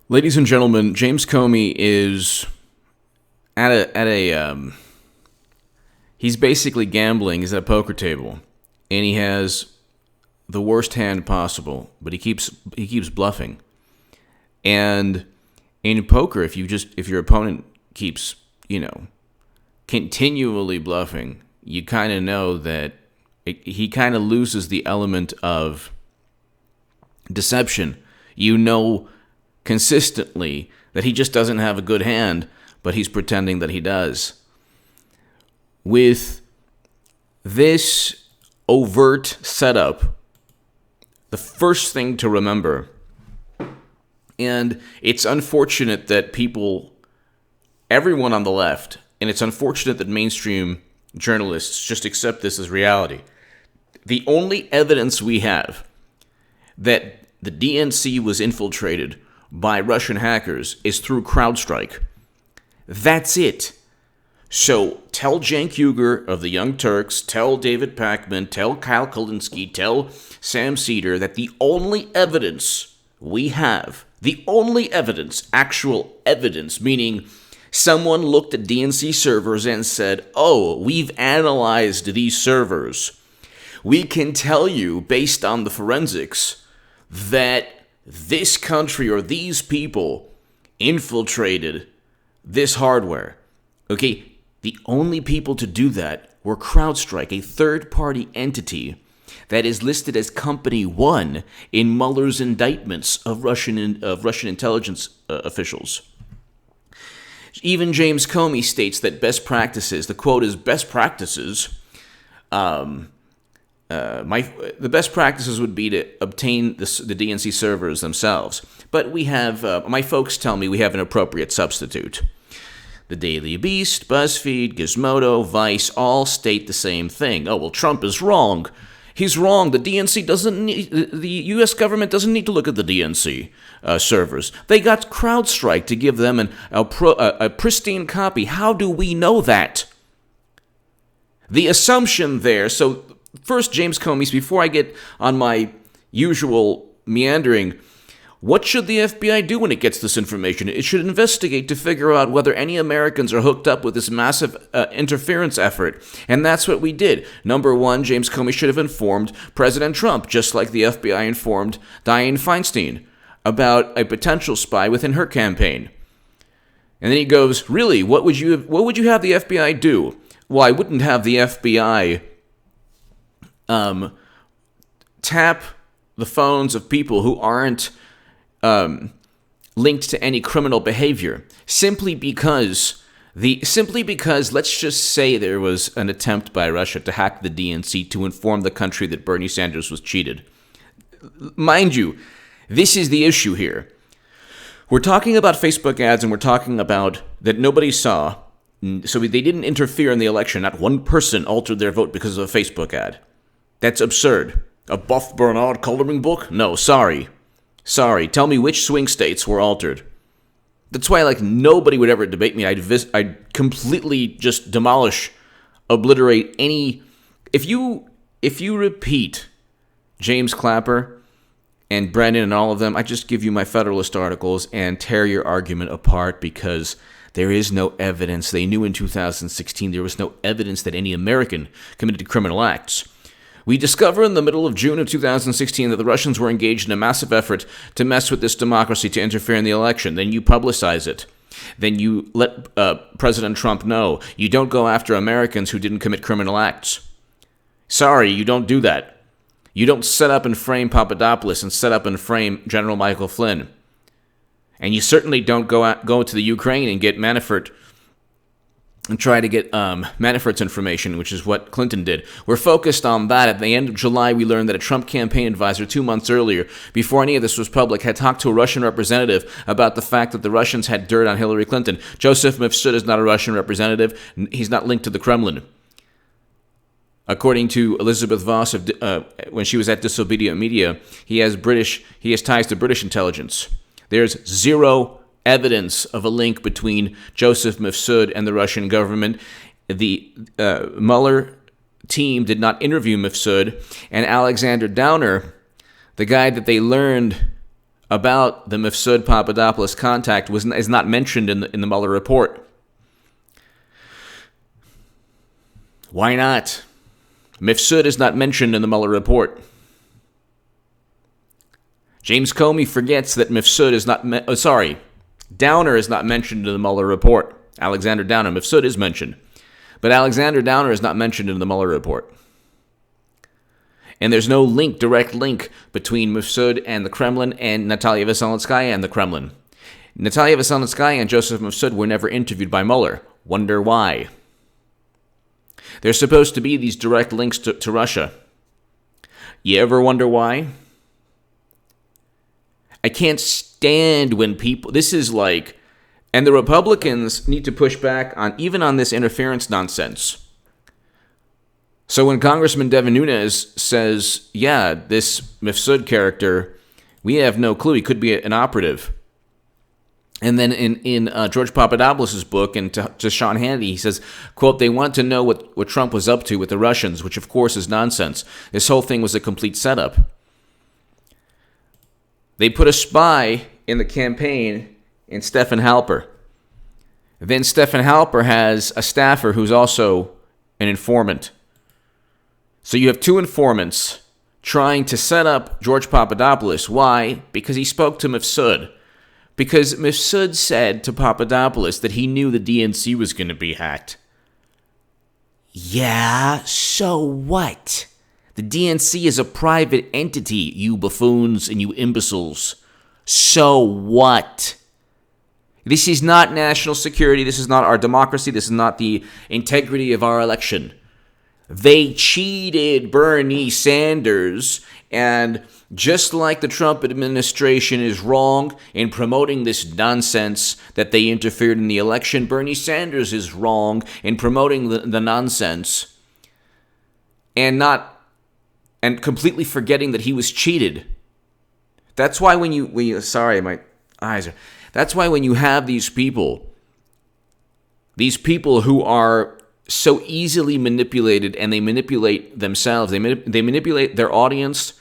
Ladies and gentlemen, James Comey is he's basically gambling. He's at a poker table, and he has the worst hand possible, but he keeps bluffing. And in poker, if your opponent keeps, continually bluffing, you kind of know that he kind of loses the element of deception. You know consistently that he just doesn't have a good hand, but he's pretending that he does. With this overt setup, the first thing to remember, and it's unfortunate that everyone on the left, and it's unfortunate that mainstream journalists just accept this as reality. The only evidence we have that the DNC was infiltrated by Russian hackers is through CrowdStrike. That's it. So tell Cenk Uygur of the Young Turks, tell David Pakman, tell Kyle Kulinski, tell Sam Seder that the only evidence we have, actual evidence, meaning someone looked at DNC servers and said, oh, we've analyzed these servers. We can tell you, based on the forensics, that this country or these people infiltrated this hardware. Okay, the only people to do that were CrowdStrike, a third-party entity that is listed as Company 1 in Mueller's indictments of Russian intelligence officials. Even James Comey states that best practices, the quote is, best practices, the best practices would be to obtain the DNC servers themselves. But we have, my folks tell me we have an appropriate substitute. The Daily Beast, BuzzFeed, Gizmodo, Vice all state the same thing. Oh, well, Trump is wrong. He's wrong. The U.S. government doesn't need to look at the DNC servers. They got CrowdStrike to give them a pristine copy. How do we know that? The assumption there, so first, James Comey, before I get on my usual meandering, what should the FBI do when it gets this information? It should investigate to figure out whether any Americans are hooked up with this massive interference effort. And that's what we did. Number one, James Comey should have informed President Trump, just like the FBI informed Dianne Feinstein about a potential spy within her campaign. And then he goes, really, what would you have the FBI do? Well, I wouldn't have the FBI tap the phones of people who aren't linked to any criminal behavior, simply because let's just say there was an attempt by Russia to hack the DNC to inform the country that Bernie Sanders was cheated. Mind you, this is the issue here. We're talking about Facebook ads, and we're talking about that nobody saw, so they didn't interfere in the election. Not one person altered their vote because of a Facebook ad. That's absurd. A Buff Bernard coloring book? No, sorry. Tell me which swing states were altered. That's why, nobody would ever debate me. I'd completely just obliterate any. If you repeat James Clapper and Brennan and all of them, I just give you my Federalist articles and tear your argument apart, because there is no evidence. They knew in 2016 there was no evidence that any American committed criminal acts. We discover in the middle of June of 2016 that the Russians were engaged in a massive effort to mess with this democracy, to interfere in the election. Then you publicize it. Then you let President Trump know. You don't go after Americans who didn't commit criminal acts. Sorry, you don't do that. You don't set up and frame Papadopoulos and set up and frame General Michael Flynn. And you certainly don't go to the Ukraine and get Manafort and try to get Manafort's information, which is what Clinton did. We're focused on that. At the end of July, we learned that a Trump campaign advisor 2 months earlier, before any of this was public, had talked to a Russian representative about the fact that the Russians had dirt on Hillary Clinton. Joseph Mifsud is not a Russian representative. He's not linked to the Kremlin. According to Elizabeth Voss, when she was at Disobedient Media, he has ties to British intelligence. There's zero evidence of a link between Joseph Mifsud and the Russian government. The Mueller team did not interview Mifsud, and Alexander Downer, the guy that they learned about the Mifsud Papadopoulos contact is not mentioned in the Mueller report. Why not? Mifsud is not mentioned in the Mueller report. James Comey forgets that Mifsud is not... Downer is not mentioned in the Mueller report. Alexander Downer. Mifsud is mentioned. But Alexander Downer is not mentioned in the Mueller report. And there's no direct link between Mifsud and the Kremlin and Natalia Veselnitskaya and the Kremlin. Natalia Veselnitskaya and Joseph Mifsud were never interviewed by Mueller. Wonder why? There's supposed to be these direct links to Russia. You ever wonder why? I can't stand when people... This is like... And the Republicans need to push back even on this interference nonsense. So when Congressman Devin Nunes says, yeah, this Mifsud character, we have no clue, he could be an operative. And then in George Papadopoulos' book, and to Sean Hannity, he says, quote, they want to know what Trump was up to with the Russians, which of course is nonsense. This whole thing was a complete setup. They put a spy in the campaign in Stephen Halper. Then Stephen Halper has a staffer who's also an informant. So you have two informants trying to set up George Papadopoulos. Why? Because he spoke to Mifsud. Because Mifsud said to Papadopoulos that he knew the DNC was going to be hacked. Yeah, so what? The DNC is a private entity, you buffoons and you imbeciles. So what? This is not national security. This is not our democracy. This is not the integrity of our election. They cheated Bernie Sanders, and just like the Trump administration is wrong in promoting this nonsense that they interfered in the election, Bernie Sanders is wrong in promoting the nonsense and completely forgetting that he was cheated. That's why sorry, my eyes are... That's why when you have these people who are so easily manipulated, and they manipulate themselves, they manipulate their audience,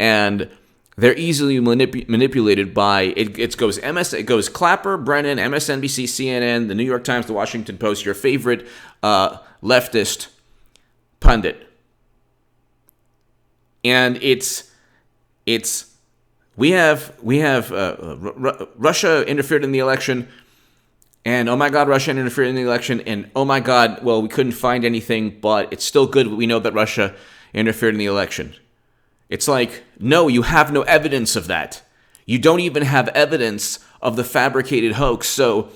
and they're easily manipulated by it goes Clapper, Brennan, MSNBC, CNN, the New York Times, the Washington Post, your favorite leftist pundit. And we have Russia interfered in the election, and oh my God, Russia interfered in the election, and oh my God, well, we couldn't find anything, but it's still good. We know that Russia interfered in the election. It's like, no, you have no evidence of that. You don't even have evidence of the fabricated hoax. So,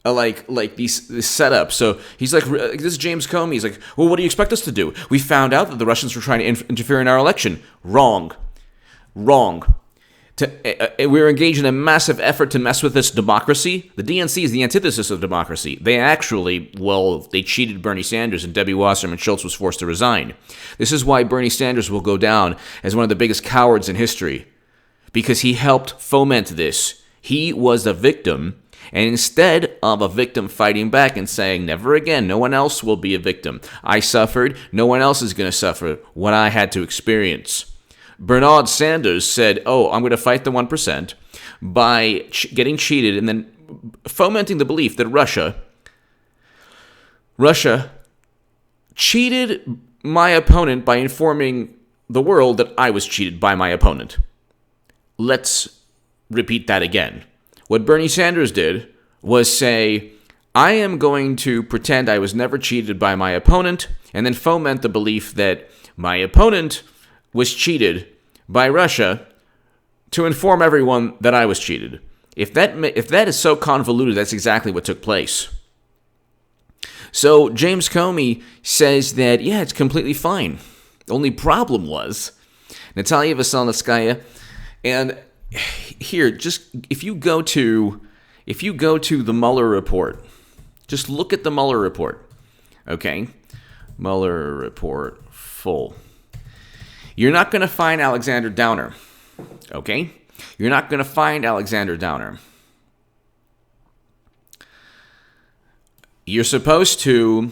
this setup. So he's like, this is James Comey. He's like, well, what do you expect us to do? We found out that the Russians were trying to interfere in our election. Wrong. We're engaged in a massive effort to mess with this democracy. The DNC is the antithesis of democracy. They cheated Bernie Sanders, and Debbie Wasserman Schultz was forced to resign. This is why Bernie Sanders will go down as one of the biggest cowards in history, because he helped foment this. He was a victim, and instead of a victim fighting back and saying, never again, no one else will be a victim. I suffered, no one else is going to suffer what I had to experience. Bernard Sanders said, I'm going to fight the 1% by getting cheated, and then fomenting the belief that Russia cheated my opponent by informing the world that I was cheated by my opponent. Let's repeat that again. What Bernie Sanders did was say, I am going to pretend I was never cheated by my opponent, and then foment the belief that my opponent was cheated by Russia to inform everyone that I was cheated. If that is so convoluted, that's exactly what took place. So James Comey says that, yeah, it's completely fine. The only problem was Natalia Veselnitskaya, and here, just if you go to the Mueller report, just look at the Mueller report, okay? Mueller report full. You're not going to find Alexander Downer, okay? You're not going to find Alexander Downer. You're supposed to,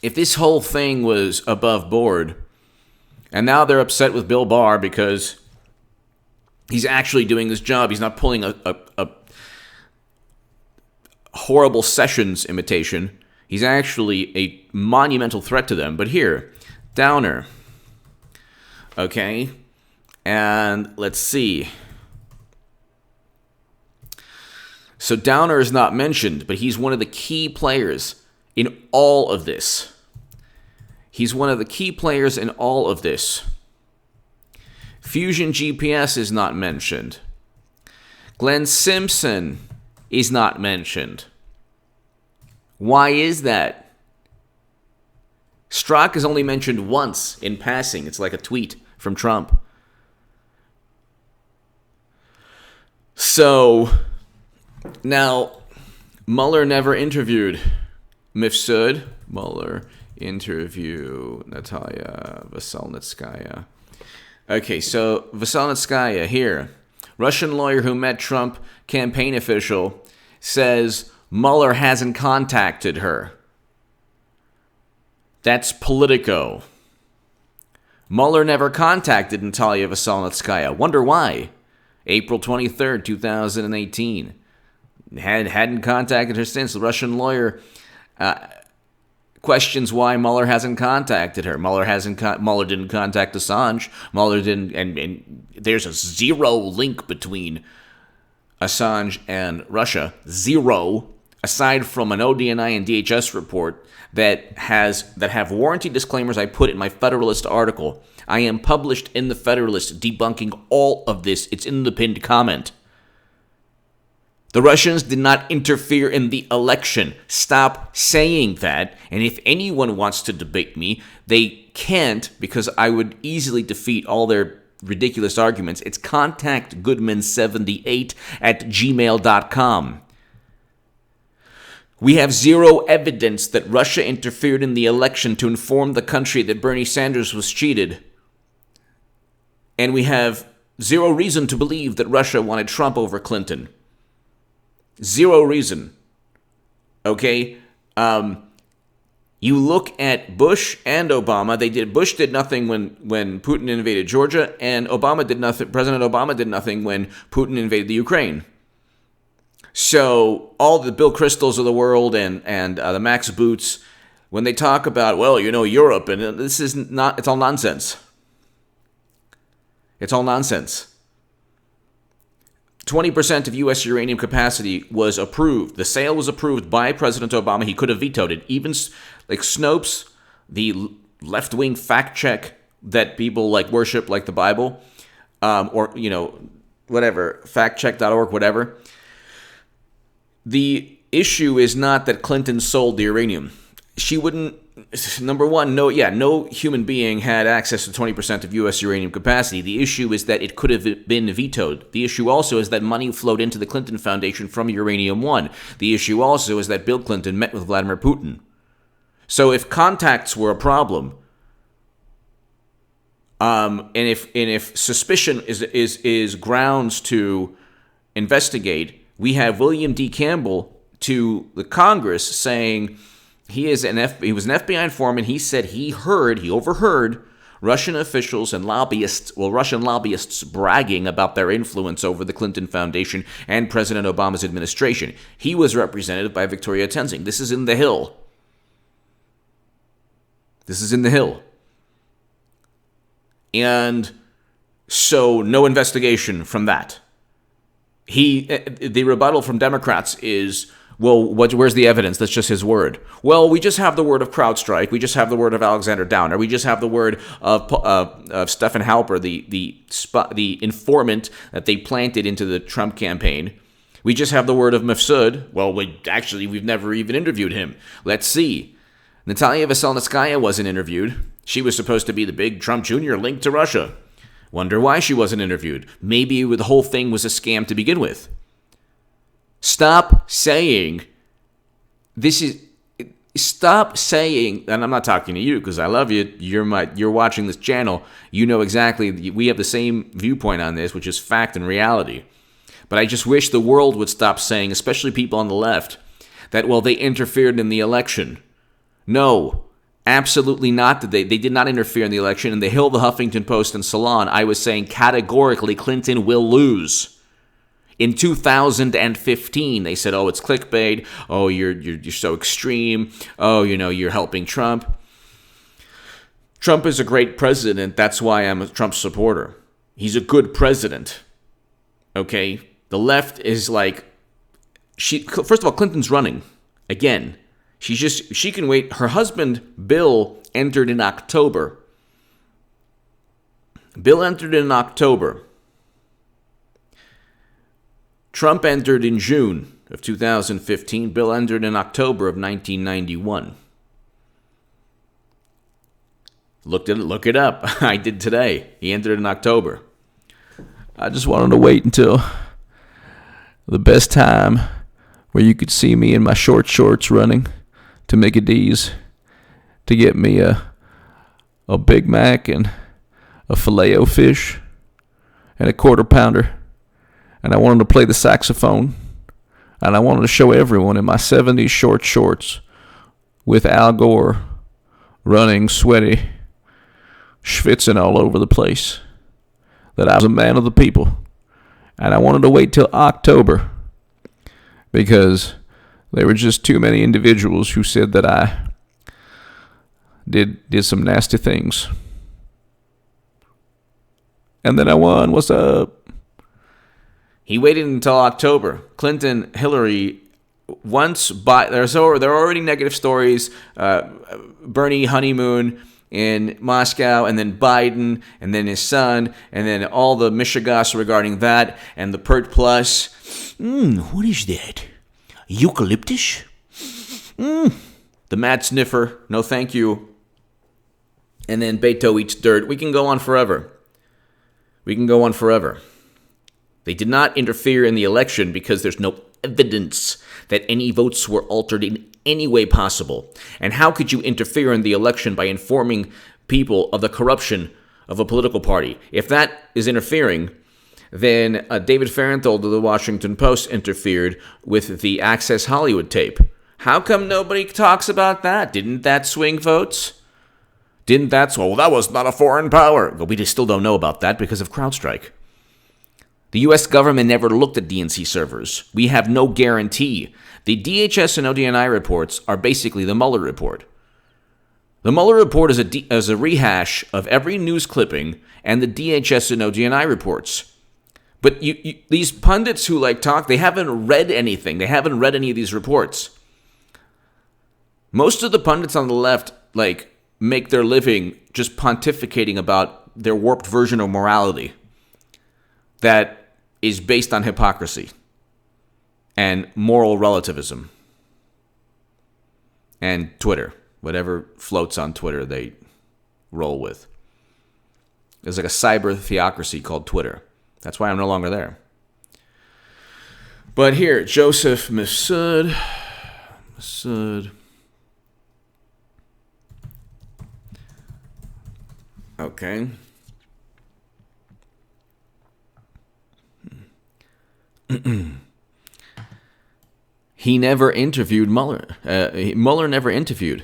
if this whole thing was above board, and now they're upset with Bill Barr because He's actually doing his job. He's not pulling a horrible Sessions imitation. He's actually a monumental threat to them. But here, Downer. Okay. And let's see. So Downer is not mentioned, but he's one of the key players in all of this. He's one of the key players in all of this. Fusion GPS is not mentioned. Glenn Simpson is not mentioned. Why is that? Strzok is only mentioned once in passing. It's like a tweet from Trump. So, now, Mueller never interviewed Mifsud. Mueller interview Natalia Veselnitskaya. Okay, so Veselnitskaya here. Russian lawyer who met Trump campaign official says Mueller hasn't contacted her. That's Politico. Mueller never contacted Natalia Veselnitskaya. Wonder why? April 23rd, 2018. Hadn't contacted her since. The Russian lawyer questions why Mueller hasn't contacted her. Mueller didn't contact Assange. Mueller didn't, and there's a zero link between Assange and Russia. Zero, aside from an ODNI and DHS report that have warranty disclaimers I put in my Federalist article. I am published in the Federalist debunking all of this. It's in the pinned comment. The Russians did not interfere in the election. Stop saying that. And if anyone wants to debate me, they can't, because I would easily defeat all their ridiculous arguments. It's contactgoodman78@gmail.com. We have zero evidence that Russia interfered in the election to inform the country that Bernie Sanders was cheated. And we have zero reason to believe that Russia wanted Trump over Clinton. Zero reason. Okay? You look at Bush and Obama. Bush did nothing when Putin invaded Georgia, and Obama did nothing. President Obama did nothing when Putin invaded the Ukraine. So all the Bill Kristols of the world and the Max Boots, when they talk about, well, Europe, and this is not, it's all nonsense. It's all nonsense. 20% of U.S. uranium capacity was approved. The sale was approved by President Obama. He could have vetoed it. Even like Snopes, the left-wing fact check that people worship, like the Bible, or whatever, factcheck.org, whatever. The issue is not that Clinton sold the uranium. She wouldn't. Number one, no human being had access to 20% of U.S. uranium capacity. The issue is that it could have been vetoed. The issue also is that money flowed into the Clinton Foundation from Uranium One. The issue also is that Bill Clinton met with Vladimir Putin. So if contacts were a problem, and if suspicion is grounds to investigate, we have William D. Campbell to the Congress saying he was an FBI informant. He said he overheard Russian officials and Russian lobbyists bragging about their influence over the Clinton Foundation and President Obama's administration. He was represented by Victoria Tenzing. This is in the Hill. And so no investigation from that. The rebuttal from Democrats is, well, where's the evidence? That's just his word. Well, we just have the word of CrowdStrike. We just have the word of Alexander Downer. We just have the word of Stephen Halper, the informant that they planted into the Trump campaign. We just have the word of Mifsud. Well, we've never even interviewed him. Let's see. Natalia Veselnitskaya wasn't interviewed. She was supposed to be the big Trump Jr. link to Russia. Wonder why she wasn't interviewed. Maybe the whole thing was a scam to begin with. Stop saying, and I'm not talking to you because I love you. You're watching this channel. You know exactly, we have the same viewpoint on this, which is fact and reality. But I just wish the world would stop saying, especially people on the left, that, well, they interfered in the election. No, Absolutely not. They did not interfere in the election. In the Hill, the Huffington Post, and Salon, I was saying categorically Clinton will lose. In 2015, they said, "Oh, it's clickbait. Oh, you're so extreme. Oh, you're helping Trump." Trump is a great president. That's why I'm a Trump supporter. He's a good president. Okay? The left is like, first of all, Clinton's running again. She can wait. Her husband, Bill, entered in October. Trump entered in June of 2015. Bill entered in October of 1991. Look it up. I did today. He entered in October. I just wanted to wait until the best time where you could see me in my short shorts running to Mickey D's to get me a Big Mac and a Filet-O-Fish and a quarter pounder. And I wanted to play the saxophone. And I wanted to show everyone in my 70s short shorts with Al Gore running, sweaty, schwitzing all over the place, that I was a man of the people. And I wanted to wait till October because there were just too many individuals who said that I did some nasty things. And then I won. What's up? He waited until October. Clinton, Hillary, there are already negative stories. Bernie honeymoon in Moscow, and then Biden, and then his son, and then all the mishigas regarding that, and the Pert Plus. What is that? Eucalyptus? The Mad Sniffer. No, thank you. And then Beto Eats Dirt. We can go on forever. They did not interfere in the election because there's no evidence that any votes were altered in any way possible. And how could you interfere in the election by informing people of the corruption of a political party? If that is interfering, then David Fahrenthold of the Washington Post interfered with the Access Hollywood tape. How come nobody talks about that? Didn't that swing votes? Well, that was not a foreign power. But we just still don't know about that because of CrowdStrike. The U.S. government never looked at DNC servers. We have no guarantee. The DHS and ODNI reports are basically the Mueller report. The Mueller report is a rehash of every news clipping and the DHS and ODNI reports. But these pundits who talk, they haven't read anything. They haven't read any of these reports. Most of the pundits on the left make their living just pontificating about their warped version of morality that is based on hypocrisy and moral relativism and Twitter. Whatever floats on Twitter, they roll with. There's like a cyber theocracy called Twitter. That's why I'm no longer there. But here, Joseph Mifsud. Okay. He never interviewed Mueller. Mueller never interviewed.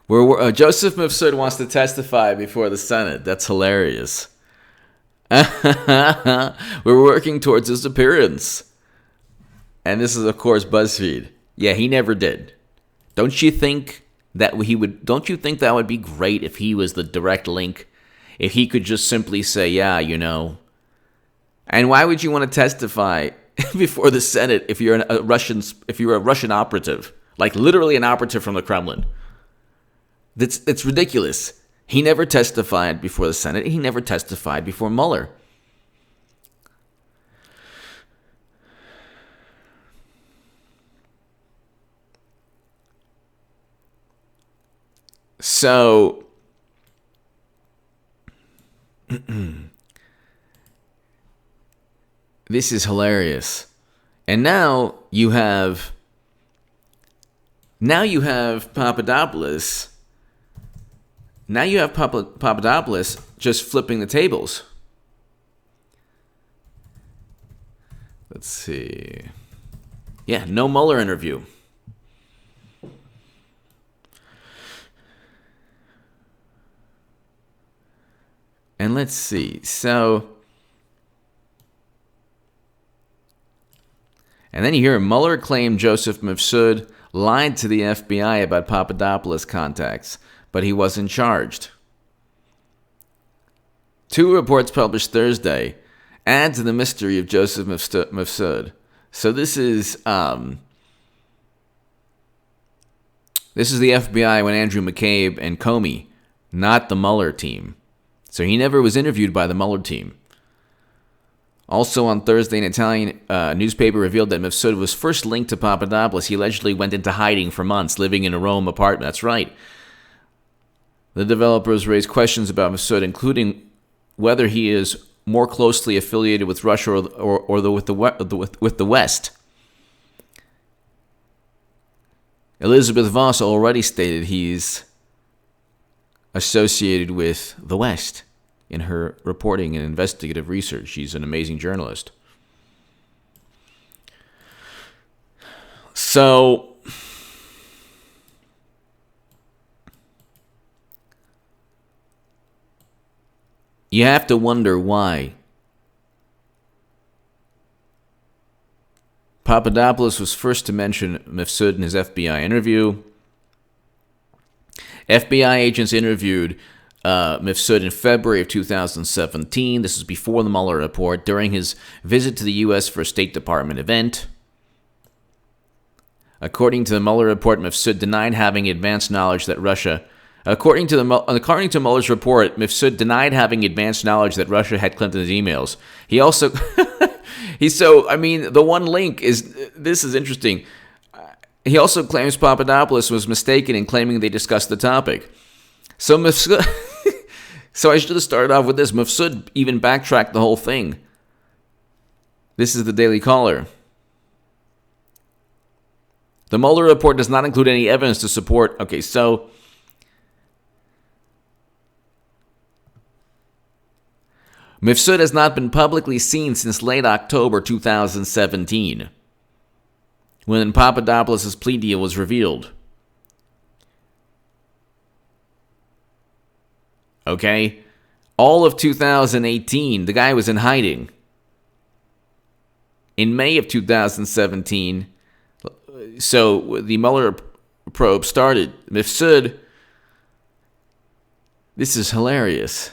Joseph Mifsud wants to testify before the Senate. That's hilarious. We're working towards his appearance. And this is, of course, BuzzFeed. Yeah, he never did. Don't you think that would be great if he was the direct link? If he could just simply say, yeah, And why would you want to testify before the Senate if you're a Russian operative? Like literally an operative from the Kremlin. It's ridiculous. He never testified before the Senate. He never testified before Mueller. So, this is hilarious. And now you have Papadopoulos. Now you have Papadopoulos just flipping the tables. Let's see. Yeah, no Mueller interview. And let's see. And then you hear Mueller claimed Joseph Mifsud lied to the FBI about Papadopoulos' contacts, but he wasn't charged. Two reports published Thursday add to the mystery of Joseph Mifsud. So this is the FBI when Andrew McCabe and Comey, not the Mueller team. So he never was interviewed by the Mueller team. Also on Thursday, an Italian newspaper revealed that Mifsud was first linked to Papadopoulos. He allegedly went into hiding for months, living in a Rome apartment. That's right. The developers raised questions about Mifsud, including whether he is more closely affiliated with Russia or with the West. Elizabeth Voss already stated he's associated with the West in her reporting and investigative research. She's an amazing journalist. So, you have to wonder why Papadopoulos was first to mention Mifsud in his FBI interview. FBI agents interviewed Mifsud in February of 2017. This is before the Mueller report, during his visit to the U.S. for a State Department event. According to the Mueller report, Mifsud denied having advanced knowledge that Russia... According to Mueller's report, Mifsud denied having advanced knowledge that Russia had Clinton's emails. He also... the one link is... This is interesting. He also claims Papadopoulos was mistaken in claiming they discussed the topic. So Mifsud... So I should have started off with this. Mifsud even backtracked the whole thing. This is the Daily Caller. The Mueller report does not include any evidence to support... Okay, so... Mifsud has not been publicly seen since late October 2017, when Papadopoulos' plea deal was revealed. Okay? All of 2018, the guy was in hiding. In May of 2017, so the Mueller probe started. Mifsud, this is hilarious.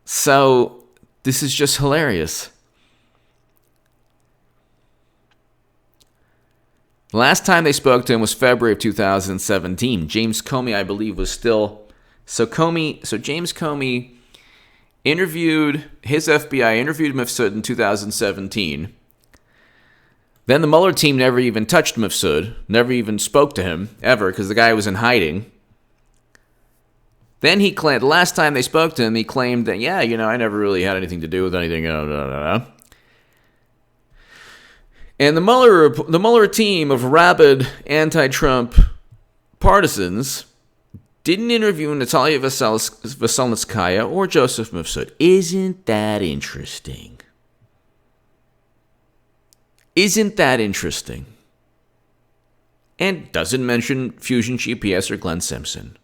So, this is just hilarious. The last time they spoke to him was February of 2017. James Comey, I believe, was still... So James Comey interviewed... His FBI interviewed Mifsud in 2017. Then the Mueller team never even touched Mifsud. Never even spoke to him, ever, because the guy was in hiding. Then he claimed, the last time they spoke to him, he claimed that, I never really had anything to do with anything. And the Mueller team of rabid anti-Trump partisans didn't interview Natalia Veselnitskaya or Joseph Mifsud. Isn't that interesting? Isn't that interesting? And doesn't mention Fusion GPS or Glenn Simpson.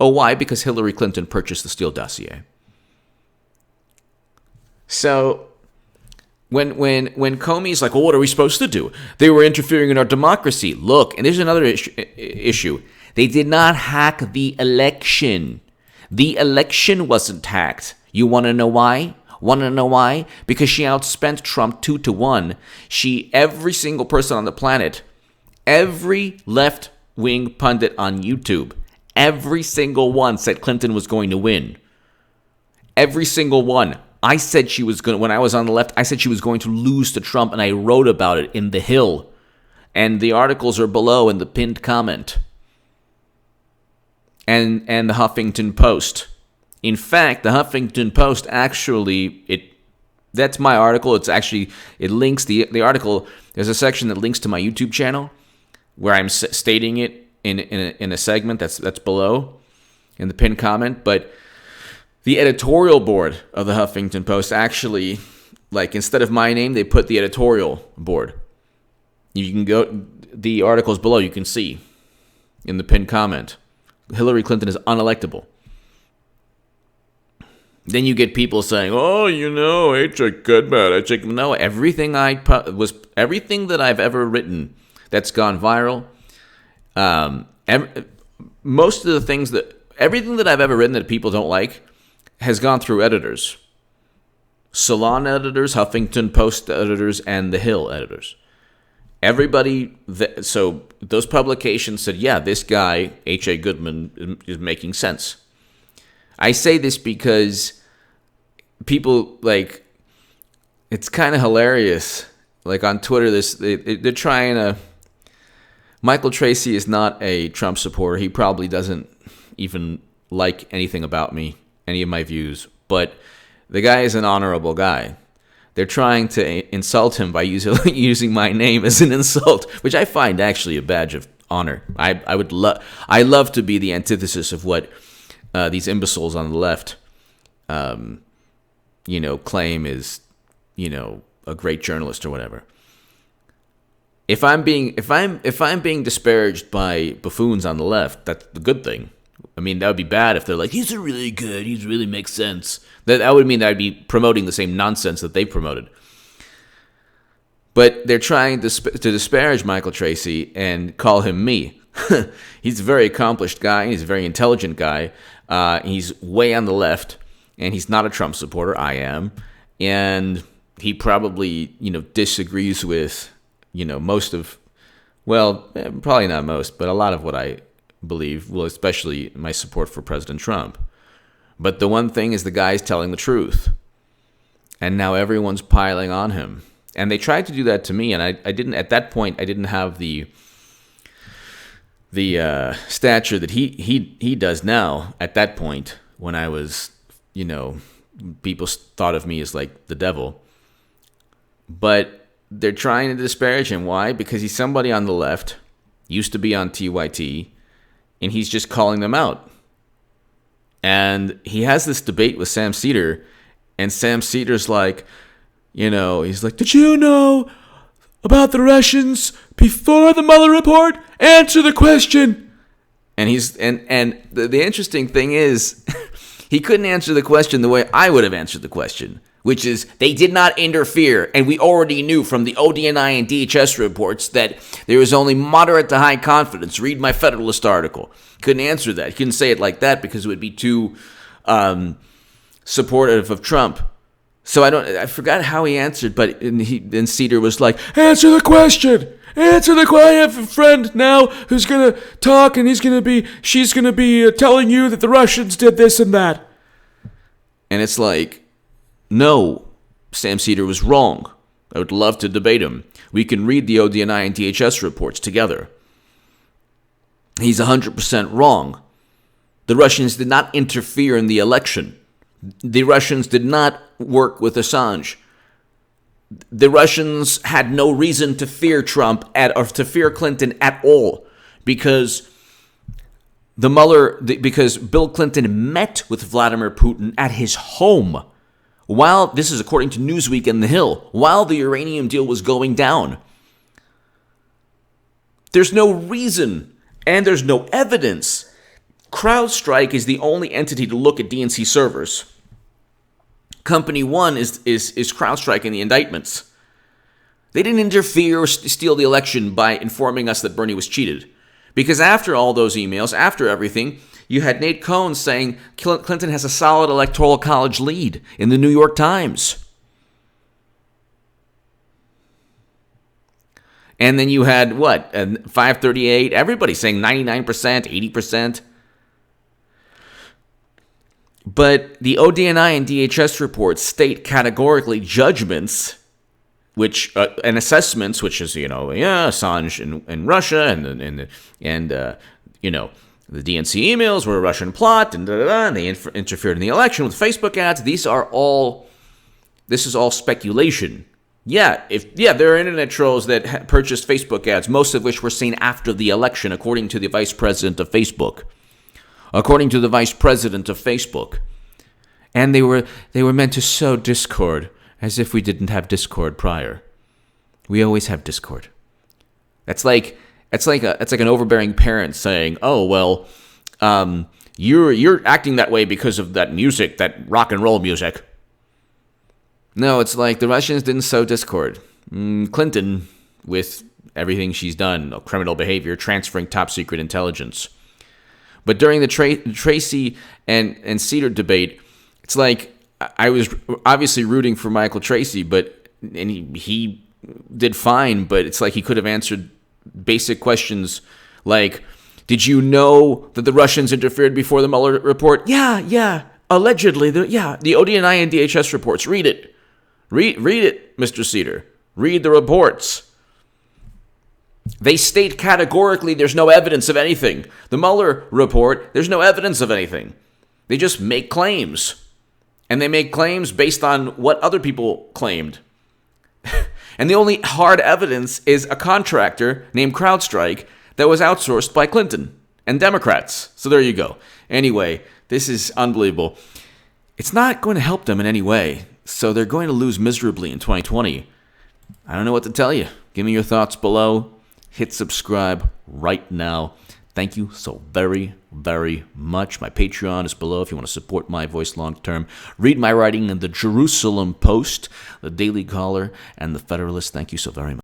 Oh, why? Because Hillary Clinton purchased the Steele dossier. So, when Comey's like, well, what are we supposed to do? They were interfering in our democracy. Look, and there's another issue. They did not hack the election. The election wasn't hacked. You want to know why? Because she outspent Trump 2-1. Every single person on the planet, every left-wing pundit on YouTube, every single one said Clinton was going to win. Every single one. I said she was going to, when I was on the left, I said she was going to lose to Trump, and I wrote about it in The Hill. And the articles are below in the pinned comment. And the Huffington Post. In fact, the Huffington Post actually, that's my article. It links, the article, there's a section that links to my YouTube channel where I'm stating it in a segment that's below in the pinned comment. But the editorial board of the Huffington Post actually like instead of my name, they put the editorial board. You can go, the articles below, you can see in the pinned comment, Hillary Clinton is unelectable. Then you get people saying, "Oh, H.A. Goodman, H.A. No, everything that I've ever written that's gone viral, most of the things everything that I've ever written that people don't like has gone through editors. Salon editors, Huffington Post editors, and The Hill editors. Everybody, so those publications said, yeah, this guy, H.A. Goodman, is making sense. I say this because people, like, it's kind of hilarious. Like on Twitter, they're trying to... Michael Tracy is not a Trump supporter. He probably doesn't even like anything about me, any of my views. But the guy is an honorable guy. They're trying to insult him by using my name as an insult, which I find actually a badge of honor. I love to be the antithesis of what these imbeciles on the left, claim is, a great journalist or whatever. If I'm being disparaged by buffoons on the left, that's the good thing. I mean, that would be bad if they're like, he's really good, he really makes sense. That would mean that I'd be promoting the same nonsense that they promoted. But they're trying to disparage Michael Tracy and call him me. He's a very accomplished guy. He's a very intelligent guy. He's way on the left, and he's not a Trump supporter. I am. And he probably, disagrees with, most of, probably not most, but a lot of what I believe, well, especially my support for President Trump. But the one thing is the guy's telling the truth. And now everyone's piling on him. And they tried to do that to me, and I didn't, at that point, I didn't have the stature that he does now at that point when I was, people thought of me as like the devil. But they're trying to disparage him. Why? Because he's somebody on the left, used to be on TYT, and he's just calling them out. And he has this debate with Sam Seder, and Sam Seder's like, he's like, did you know about the Russians before the Mueller report? Answer the question. And the interesting thing is, he couldn't answer the question the way I would have answered the question, which is they did not interfere, and we already knew from the ODNI and DHS reports that there was only moderate to high confidence. Read my Federalist article. Couldn't answer that. He couldn't say it like that because it would be too supportive of Trump. So I forgot how he answered, but then Seder was like, answer the question. Answer the question. I have a friend now who's going to talk, and she's going to be telling you that the Russians did this and that. And it's like, no, Sam Seder was wrong. I would love to debate him. We can read the ODNI and DHS reports together. He's 100% wrong. The Russians did not interfere in the election. The Russians did not work with Assange. The Russians had no reason to fear Trump or to fear Clinton at all because because Bill Clinton met with Vladimir Putin at his home while, this is according to Newsweek and The Hill, while the uranium deal was going down. There's no reason and there's no evidence. CrowdStrike is the only entity to look at DNC servers. Company one is CrowdStrike in the indictments. They didn't interfere or steal the election by informing us that Bernie was cheated. Because after all those emails, after everything, you had Nate Cohn saying Clinton has a solid electoral college lead in the New York Times. And then you had, 538, everybody saying 99%, 80%. But the ODNI and DHS reports state categorically judgments, and assessments, which is, Assange in Russia, and the DNC emails were a Russian plot, and and they interfered in the election with Facebook ads. This is all speculation. There are internet trolls that purchased Facebook ads, most of which were seen after the election, according to the vice president of Facebook. And they were meant to sow discord As if we didn't have Discord prior. We always have Discord. That's like an overbearing parent saying, "Oh well, you're acting that way because of that music, that rock and roll music." No, it's like the Russians didn't sow Discord. Clinton, with everything she's done, criminal behavior, transferring top secret intelligence. But during the Tracy and Cedar debate, it's like I was obviously rooting for Michael Tracy, and he did fine, but it's like he could have answered basic questions like, did you know that the Russians interfered before the Mueller report? Yeah, allegedly. The ODNI and DHS reports. Read it. Read it, Mr. Cedar. Read the reports. They state categorically there's no evidence of anything. The Mueller report, there's no evidence of anything. They just make claims. And they make claims based on what other people claimed. And the only hard evidence is a contractor named CrowdStrike that was outsourced by Clinton and Democrats. So there you go. Anyway, this is unbelievable. It's not going to help them in any way. So they're going to lose miserably in 2020. I don't know what to tell you. Give me your thoughts below. Hit subscribe right now. Thank you so very, very much. My Patreon is below if you want to support my voice long term. Read my writing in the Jerusalem Post, the Daily Caller, and the Federalist. Thank you so very much.